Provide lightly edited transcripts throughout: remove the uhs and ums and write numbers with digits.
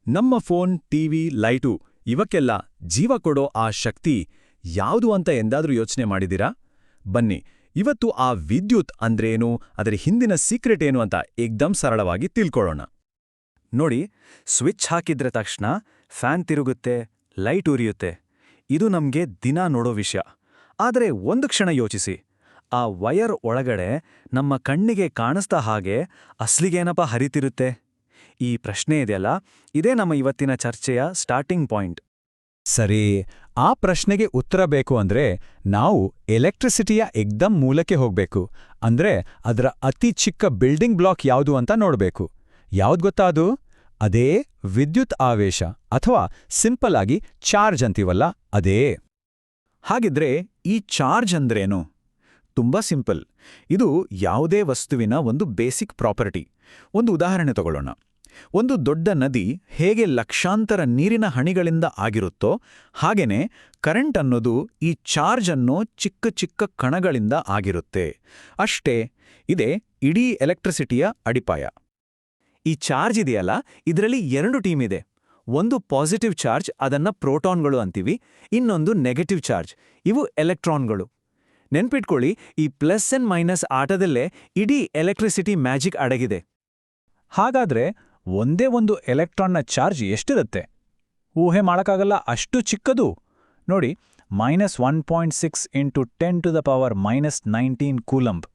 ನಮ್ಮ phone, TV, light ಇವಕ್ಕೆಲ್ಲ ಜೀವ ಕೊಡೋ ಆ ಶಕ್ತಿ ಯಾವುದು ಅಂತ ಎಂದಾದ್ರೂ ಯೋಚನೆ ಮಾಡಿದಿರಾ? ಬನ್ನಿ, ಇವತ್ತು ಆ ವಿದ್ಯುತ್ ಅಂದ್ರೇನು, ಅದರ ಹಿಂದಿನ ಸೀಕ್ರೆಟ್ ಏನು ಅಂತ ಏಕ್ದಮ್ ಸರಳವಾಗಿ ತಿಳ್ಕೊಳ್ಳೋಣ. ನೋಡಿ, ಸ್ವಿಚ್ ಹಾಕಿದ್ರೆ ತಕ್ಷಣ ಫ್ಯಾನ್ ತಿರುಗುತ್ತೆ, ಲೈಟ್ ಉರಿಯುತ್ತೆ. ಇದು ನಮ್ಗೆ ದಿನ ನೋಡೋ ವಿಷಯ. ಆದರೆ ಒಂದು ಕ್ಷಣ ಯೋಚಿಸಿ, ಆ ವಯರ್ ಒಳಗಡೆ ನಮ್ಮ ಕಣ್ಣಿಗೆ ಕಾಣಿಸ್ತಾ ಹಾಗೆ ಅಸ್ಲಿಗೇನಪ್ಪ ಹರಿತಿರುತ್ತೆ? ಈ ಪ್ರಶ್ನೆ ಇದೆಯಲ್ಲ, ಇದೇ ನಮ್ಮ ಇವತ್ತಿನ ಚರ್ಚೆಯ ಸ್ಟಾರ್ಟಿಂಗ್ ಪಾಯಿಂಟ್. ಸರಿ, ಆ ಪ್ರಶ್ನೆಗೆ ಉತ್ತರ ಬೇಕು ಅಂದ್ರೆ ನಾವು ಎಲೆಕ್ಟ್ರಿಸಿಟಿಯ ಏಕ್ದಮ್ ಮೂಲಕ್ಕೆ ಹೋಗ್ಬೇಕು. ಅಂದ್ರೆ ಅದರ ಅತಿ ಚಿಕ್ಕ ಬಿಲ್ಡಿಂಗ್ ಬ್ಲಾಕ್ ಯಾವುದು ಅಂತ ನೋಡ್ಬೇಕು. ಯಾವ್ದು ಗೊತ್ತಾ ಅದು? ಅದೇ ವಿದ್ಯುತ್ ಆವೇಶ, ಅಥವಾ ಸಿಂಪಲ್ ಆಗಿ ಚಾರ್ಜ್ ಅಂತೀವಲ್ಲ, ಅದೇ. ಹಾಗಿದ್ರೆ ಈ ಚಾರ್ಜ್ ಅಂದ್ರೇನು? ತುಂಬಾ ಸಿಂಪಲ್. ಇದು ಯಾವುದೇ ವಸ್ತುವಿನ ಒಂದು ಬೇಸಿಕ್ ಪ್ರಾಪರ್ಟಿ. ಒಂದು ಉದಾಹರಣೆ ತಗೊಳ್ಳೋಣ. ಒಂದು ದೊಡ್ಡ ನದಿ ಹೇಗೆ ಲಕ್ಷಾಂತರ ನೀರಿನ ಹನಿಗಳಿಂದ ಆಗಿರುತ್ತೋ, ಹಾಗೇನೆ ಕರೆಂಟ್ ಅನ್ನೋದು ಈ ಚಾರ್ಜ್ ಅನ್ನೋ ಚಿಕ್ಕ ಚಿಕ್ಕ ಕಣಗಳಿಂದ ಆಗಿರುತ್ತೆ. ಅಷ್ಟೇ, ಇದೇ ಇಡೀ ಎಲೆಕ್ಟ್ರಿಸಿಟಿಯ ಅಡಿಪಾಯ. ಈ ಚಾರ್ಜ್ ಇದೆಯಲ್ಲ, ಇದರಲ್ಲಿ ಎರಡು ಟೀಮ್ ಇದೆ. ಒಂದು ಪಾಸಿಟಿವ್ ಚಾರ್ಜ್, ಅದನ್ನ ಪ್ರೋಟಾನ್ಗಳು ಅಂತೀವಿ. ಇನ್ನೊಂದು ನೆಗೆಟಿವ್ ಚಾರ್ಜ್, ಇವು ಎಲೆಕ್ಟ್ರಾನ್ಗಳು. ನೆನ್ಪಿಟ್ಕೊಳ್ಳಿ, ಈ ಪ್ಲಸ್ ಅಂಡ್ ಮೈನಸ್ ಆಟದಲ್ಲೇ ಇಡೀ ಎಲೆಕ್ಟ್ರಿಸಿಟಿ ಮ್ಯಾಜಿಕ್ ಅಡಗಿದೆ. ಹಾಗಾದ್ರೆ ಒಂದೇ ಒಂದು ಎಲೆಕ್ಟ್ರಾನ್ನ ಚಾರ್ಜ್ ಎಷ್ಟಿರುತ್ತೆ? ಊಹೆ ಮಾಡೋಕ್ಕಾಗಲ್ಲ, ಅಷ್ಟು ಚಿಕ್ಕದು. ನೋಡಿ, -1.6 × 10⁻⁻19 ಕೂಲಂಬ್.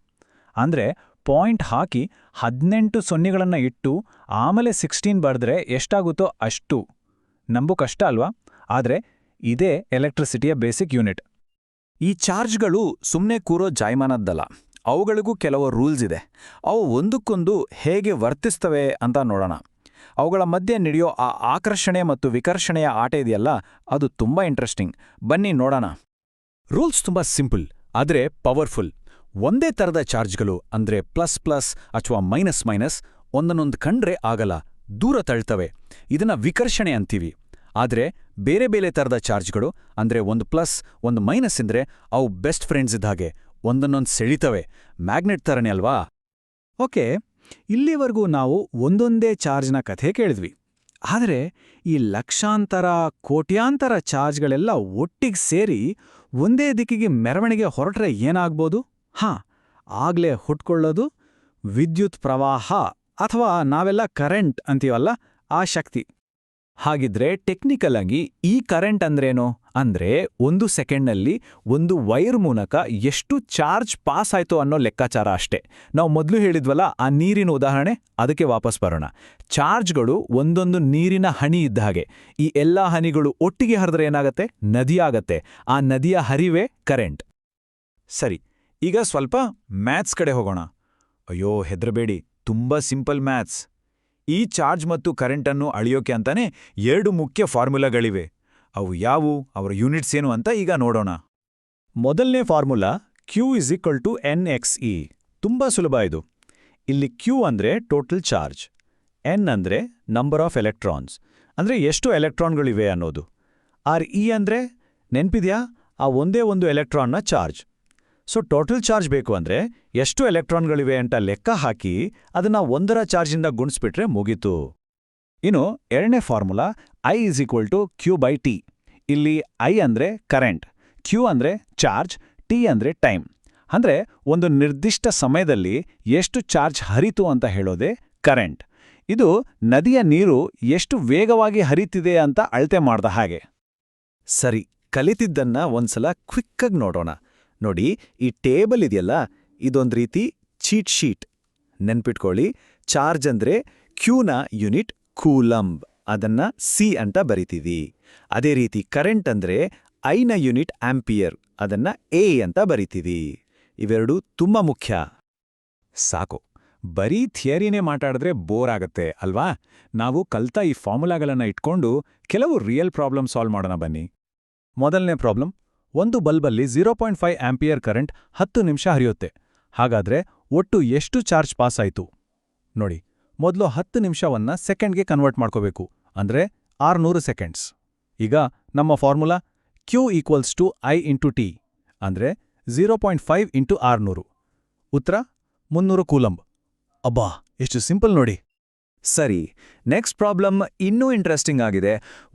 ಅಂದ್ರೆ ಪಾಯಿಂಟ್ ಹಾಕಿ 18 ಸೊನ್ನೆಗಳನ್ನು ಇಟ್ಟು ಆಮೇಲೆ 16 ಬರೆದ್ರೆ ಎಷ್ಟಾಗುತ್ತೋ ಅಷ್ಟು. ನಂಬು ಕಷ್ಟ ಅಲ್ವಾ? ಆದ್ರೆ ಇದೇ ಎಲೆಕ್ಟ್ರಿಸಿಟಿಯ ಬೇಸಿಕ್ ಯೂನಿಟ್. ಈ ಚಾರ್ಜ್ಗಳು ಸುಮ್ಮನೆ ಕೂರೋ ಜಾಯಮಾನದ್ದಲ್ಲ. ಅವುಗಳಿಗೂ ಕೆಲವು ರೂಲ್ಸ್ ಇದೆ. ಅವು ಒಂದಕ್ಕೊಂದು ಹೇಗೆ ವರ್ತಿಸ್ತವೆ ಅಂತ ನೋಡೋಣ. ಅವುಗಳ ಮಧ್ಯೆ ನಡೆಯೋ ಆ ಆಕರ್ಷಣೆ ಮತ್ತು ವಿಕರ್ಷಣೆಯ ಆಟ ಇದೆಯಲ್ಲ, ಅದು ತುಂಬಾ ಇಂಟ್ರೆಸ್ಟಿಂಗ್. ಬನ್ನಿ ನೋಡೋಣ. ರೂಲ್ಸ್ ತುಂಬಾ ಸಿಂಪಲ್, ಆದ್ರೆ ಪವರ್ಫುಲ್. ಒಂದೇ ಥರದ ಚಾರ್ಜ್ಗಳು, ಅಂದ್ರೆ ಪ್ಲಸ್ ಪ್ಲಸ್ ಅಥವಾ ಮೈನಸ್ ಮೈನಸ್, ಒಂದನ್ನೊಂದು ಕಂಡ್ರೆ ಆಗಲ್ಲ, ದೂರ ತಳ್ತವೆ. ಇದನ್ನ ವಿಕರ್ಷಣೆ ಅಂತೀವಿ. ಆದ್ರೆ ಬೇರೆ ಬೇರೆ ಥರದ ಚಾರ್ಜ್ಗಳು, ಅಂದ್ರೆ ಒಂದು ಪ್ಲಸ್ ಒಂದು ಮೈನಸ್ ಇದ್ರೆ ಅವು ಬೆಸ್ಟ್ ಫ್ರೆಂಡ್ಸ್ ಇದ್ದಾಗೆ, ಒಂದನ್ನೊಂದು ಸೆಳಿತವೆ. ಮ್ಯಾಗ್ನೆಟ್ ಥರನೇ ಅಲ್ವಾ? ಓಕೆ, ಇಲ್ಲಿವರೆಗೂ ನಾವು ಒಂದೊಂದೇ ಚಾರ್ಜ್ನ ಕಥೆ ಕೇಳಿದ್ವಿ. ಆದರೆ ಈ ಲಕ್ಷಾಂತರ ಕೋಟ್ಯಾಂತರ ಚಾರ್ಜ್ಗಳೆಲ್ಲ ಒಟ್ಟಿಗೆ ಸೇರಿ ಒಂದೇ ದಿಕ್ಕಿಗೆ ಮೆರವಣಿಗೆ ಹೊರಟ್ರೆ ಏನಾಗ್ಬೋದು? ಆಗ್ಲೇ ಹುಟ್ಕೊಳ್ಳೋದು ವಿದ್ಯುತ್ ಪ್ರವಾಹ, ಅಥವಾ ನಾವೆಲ್ಲ ಕರೆಂಟ್ ಅಂತೀವಲ್ಲ, ಆ ಶಕ್ತಿ. ಹಾಗಿದ್ರೆ ಟೆಕ್ನಿಕಲ್ ಆಗಿ ಈ ಕರೆಂಟ್ ಅಂದ್ರೇನು? ಅಂದ್ರೆ ಒಂದು ಸೆಕೆಂಡ್ನಲ್ಲಿ ಒಂದು ವೈರ್ ಮೂಲಕ ಎಷ್ಟು ಚಾರ್ಜ್ ಪಾಸ್ ಆಯ್ತು ಅನ್ನೋ ಲೆಕ್ಕಾಚಾರ ಅಷ್ಟೇ. ನಾವು ಮೊದಲು ಹೇಳಿದ್ವಲ್ಲ ಆ ನೀರಿನ ಉದಾಹರಣೆ, ಅದಕ್ಕೆ ವಾಪಸ್ ಬರೋಣ. ಚಾರ್ಜ್ಗಳು ಒಂದೊಂದು ನೀರಿನ ಹನಿ ಇದ್ದ ಹಾಗೆ. ಈ ಎಲ್ಲಾ ಹನಿಗಳು ಒಟ್ಟಿಗೆ ಹರಿದ್ರೆ ಏನಾಗತ್ತೆ? ನದಿಯಾಗತ್ತೆ. ಆ ನದಿಯ ಹರಿವೇ ಕರೆಂಟ್. ಸರಿ, ಈಗ ಸ್ವಲ್ಪ ಮ್ಯಾಥ್ಸ್ ಕಡೆ ಹೋಗೋಣ. ಅಯ್ಯೋ, ಹೆದ್ರಬೇಡಿ, ತುಂಬಾ ಸಿಂಪಲ್ ಮ್ಯಾಥ್ಸ್. ಈ ಚಾರ್ಜ್ ಮತ್ತು ಕರೆಂಟನ್ನು ಅಳಿಯೋಕೆ ಅಂತಾನೆ ಎರಡು ಮುಖ್ಯ ಫಾರ್ಮುಲಾಗಳಿವೆ. ಅವು ಯಾವುವು, ಅವರ ಯೂನಿಟ್ಸ್ ಏನು ಅಂತ ಈಗ ನೋಡೋಣ. ಮೊದಲನೇ ಫಾರ್ಮುಲಾ Q = Nxe. ತುಂಬಾ ಸುಲಭ ಇದು. ಇಲ್ಲಿ Q ಅಂದ್ರೆ ಟೋಟಲ್ ಚಾರ್ಜ್, N ಅಂದ್ರೆ ನಂಬರ್ ಆಫ್ ಎಲೆಕ್ಟ್ರಾನ್ಸ್, ಅಂದ್ರೆ ಎಷ್ಟು ಎಲೆಕ್ಟ್ರಾನ್ಗಳಿವೆ ಅನ್ನೋದು. E ಅಂದ್ರೆ ನೆನ್ಪಿದ್ಯಾ, ಆ ಒಂದೇ ಒಂದು ಎಲೆಕ್ಟ್ರಾನ್ನ ಚಾರ್ಜ್. ಸೊ ಟೋಟಲ್ ಚಾರ್ಜ್ ಬೇಕು ಅಂದ್ರೆ ಎಷ್ಟು ಎಲೆಕ್ಟ್ರಾನ್ಗಳಿವೆ ಅಂತ ಲೆಕ್ಕ ಹಾಕಿ ಅದನ್ನ ಒಂದರ ಚಾರ್ಜಿಂದ ಗುಣಿಸ್ಬಿಟ್ರೆ ಮುಗೀತು. ಇನ್ನು ಎರಡನೇ ಫಾರ್ಮುಲಾ I = Q/T. ಇಲ್ಲಿ I ಅಂದ್ರೆ ಕರೆಂಟ್, Q ಅಂದ್ರೆ ಚಾರ್ಜ್, T ಅಂದ್ರೆ ಟೈಮ್. ಅಂದ್ರೆ ಒಂದು ನಿರ್ದಿಷ್ಟ ಸಮಯದಲ್ಲಿ ಎಷ್ಟು ಚಾರ್ಜ್ ಹರಿತು ಅಂತ ಹೇಳೋದೇ ಕರೆಂಟ್. ಇದು ನದಿಯ ನೀರು ಎಷ್ಟು ವೇಗವಾಗಿ ಹರಿತಿದೆ ಅಂತ ಅಳತೆ ಮಾಡ್ದ ಹಾಗೆ. ಸರಿ, ಕಲಿತಿದ್ದನ್ನ ಒಂದ್ಸಲ ಕ್ವಿಕ್ಕಾಗಿ ನೋಡೋಣ. ನೋಡಿ, ಈ ಟೇಬಲ್ ಇದೆಯಲ್ಲ, ಇದೊಂದು ರೀತಿ ಚೀಟ್ ಶೀಟ್. ನೆನ್ಪಿಟ್ಕೊಳ್ಳಿ, ಚಾರ್ಜ್ ಅಂದ್ರೆ ಕ್ಯೂನ ಯೂನಿಟ್ ಕೂಲಂಬ್, ಅದನ್ನ C ಅಂತ ಬರಿತೀವಿ. ಅದೇ ರೀತಿ ಕರೆಂಟ್ ಅಂದ್ರೆ ಐನ ಯೂನಿಟ್ ಆಂಪಿಯರ್, ಅದನ್ನ A ಅಂತ ಬರಿತೀವಿ. ಇವೆರಡೂ ತುಂಬಾ ಮುಖ್ಯ. ಸಾಕು, ಬರೀ ಥಿಯರಿನೇ ಮಾತಾಡಿದ್ರೆ ಬೋರ್ ಆಗತ್ತೆ ಅಲ್ವಾ? ನಾವು ಕಲ್ತ ಈ ಫಾರ್ಮುಲಾಗಳನ್ನ ಇಟ್ಕೊಂಡು ಕೆಲವು ರಿಯಲ್ ಪ್ರಾಬ್ಲಮ್ ಸಾಲ್ವ್ ಮಾಡೋಣ ಬನ್ನಿ. ಮೊದಲನೇ ಪ್ರಾಬ್ಲಮ್, ಒಂದು ಬಲ್ಬಲ್ಲಿ 0.5 ಆಂಪಿಯರ್ ಕರೆಂಟ್ 10 ನಿಮಿಷ ಹರಿಯುತ್ತೆ. ಹಾಗಾದ್ರೆ ಒಟ್ಟು ಎಷ್ಟು ಚಾರ್ಜ್ ಪಾಸ್ ಆಯ್ತು? ನೋಡಿ, ಮೊದಲು 10 ನಿಮಿಷವನ್ನ ಸೆಕೆಂಡ್ಗೆ ಕನ್ವರ್ಟ್ ಮಾಡ್ಕೋಬೇಕು, ಅಂದ್ರೆ 600 ಸೆಕೆಂಡ್ಸ್. ಈಗ ನಮ್ಮ ಫಾರ್ಮುಲಾ Q = I × T, ಅಂದ್ರೆ 0.5 × 600. ಉತ್ತರ 300 ಕೂಲಂಬ್. ಅಬ್ಬಾ, ಎಷ್ಟು ಸಿಂಪಲ್ ನೋಡಿ. ಸರಿ, ನೆಕ್ಸ್ಟ್ ಪ್ರಾಬ್ಲಮ್ ಇನ್ನೂ ಇಂಟ್ರೆಸ್ಟಿಂಗ್ ಆಗಿದೆ.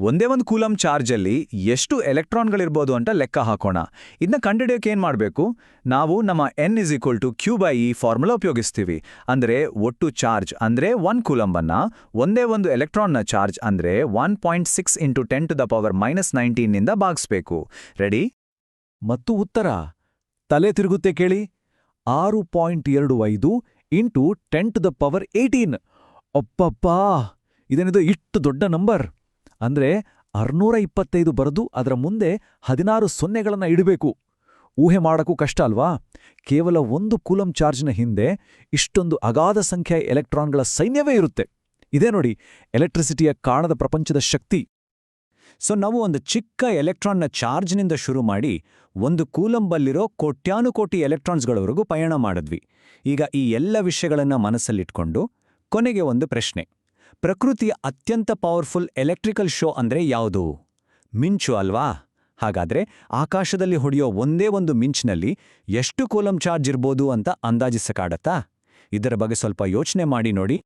ಒಂದೇ ಒಂದು ಕೂಲಮ್ ಚಾರ್ಜಲ್ಲಿ ಎಷ್ಟು ಎಲೆಕ್ಟ್ರಾನ್ಗಳಿರ್ಬೋದು ಅಂತ ಲೆಕ್ಕ ಹಾಕೋಣ. ಇದನ್ನ ಕಂಡುಹಿಡಿಯೋಕೆ ಏನು ಮಾಡಬೇಕು? ನಾವು ನಮ್ಮ N=Q/E ಫಾರ್ಮುಲಾ ಉಪಯೋಗಿಸ್ತೀವಿ. ಅಂದರೆ ಒಟ್ಟು ಚಾರ್ಜ್ ಅಂದರೆ 1 ಕೂಲಂಬನ್ನು ಒಂದೇ ಒಂದು ಎಲೆಕ್ಟ್ರಾನ್ನ ಚಾರ್ಜ್ ಅಂದರೆ 1.6 × 10⁻⁻19 ನಿಂದ ಭಾಗಿಸ್ಬೇಕು. ರೆಡಿ? ಮತ್ತು ಉತ್ತರ ತಲೆ ತಿರುಗುತ್ತೆ ಕೇಳಿ. 6.25 × 10⁻18. ಅಪ್ಪಪ್ಪಾ, ಇದೇನಿದು ಇಷ್ಟು ದೊಡ್ಡ ನಂಬರ್? ಅಂದ್ರೆ 625 ಬರೆದು ಅದರ ಮುಂದೆ 16 ಸೊನ್ನೆಗಳನ್ನು ಇಡಬೇಕು. ಊಹೆ ಮಾಡಕ್ಕೂ ಕಷ್ಟ ಅಲ್ವಾ? ಕೇವಲ ಒಂದು ಕೂಲಂ ಚಾರ್ಜ್ನ ಹಿಂದೆ ಇಷ್ಟೊಂದು ಅಗಾಧ ಸಂಖ್ಯೆಯ ಎಲೆಕ್ಟ್ರಾನ್ಗಳ ಸೈನ್ಯವೇ ಇರುತ್ತೆ. ಇದೇ ನೋಡಿ ಎಲೆಕ್ಟ್ರಿಸಿಟಿಯ ಕಾಣದ ಪ್ರಪಂಚದ ಶಕ್ತಿ. ಸೊ ನಾವು ಒಂದು ಚಿಕ್ಕ ಎಲೆಕ್ಟ್ರಾನ್ನ ಚಾರ್ಜ್ನಿಂದ ಶುರು ಮಾಡಿ ಒಂದು ಕೂಲಂಬಲ್ಲಿರೋ ಕೋಟ್ಯಾನುಕೋಟಿ ಎಲೆಕ್ಟ್ರಾನ್ಸ್ಗಳವರೆಗೂ ಪಯಣ ಮಾಡಿದ್ವಿ. ಈಗ ಈ ಎಲ್ಲ ವಿಷಯಗಳನ್ನು ಮನಸ್ಸಲ್ಲಿಟ್ಕೊಂಡು ಕೊನೆಗೆ ಒಂದು ಪ್ರಶ್ನೆ. ಪ್ರಕೃತಿಯ ಅತ್ಯಂತ ಪವರ್ಫುಲ್ ಎಲೆಕ್ಟ್ರಿಕಲ್ ಶೋ ಅಂದ್ರೆ ಯಾವುದು? ಮಿಂಚು ಅಲ್ವಾ? ಹಾಗಾದ್ರೆ ಆಕಾಶದಲ್ಲಿ ಹೊಡೆಯೋ ಒಂದೇ ಒಂದು ಮಿಂಚ್ನಲ್ಲಿ ಎಷ್ಟು ಕೂಲಂ ಚಾರ್ಜ್ ಇರ್ಬೋದು ಅಂತ ಅಂದಾಜಿಸಕ್ಕಾಗತ್ತಾ? ಇದರ ಬಗ್ಗೆ ಸ್ವಲ್ಪ ಯೋಚನೆ ಮಾಡಿ ನೋಡಿ.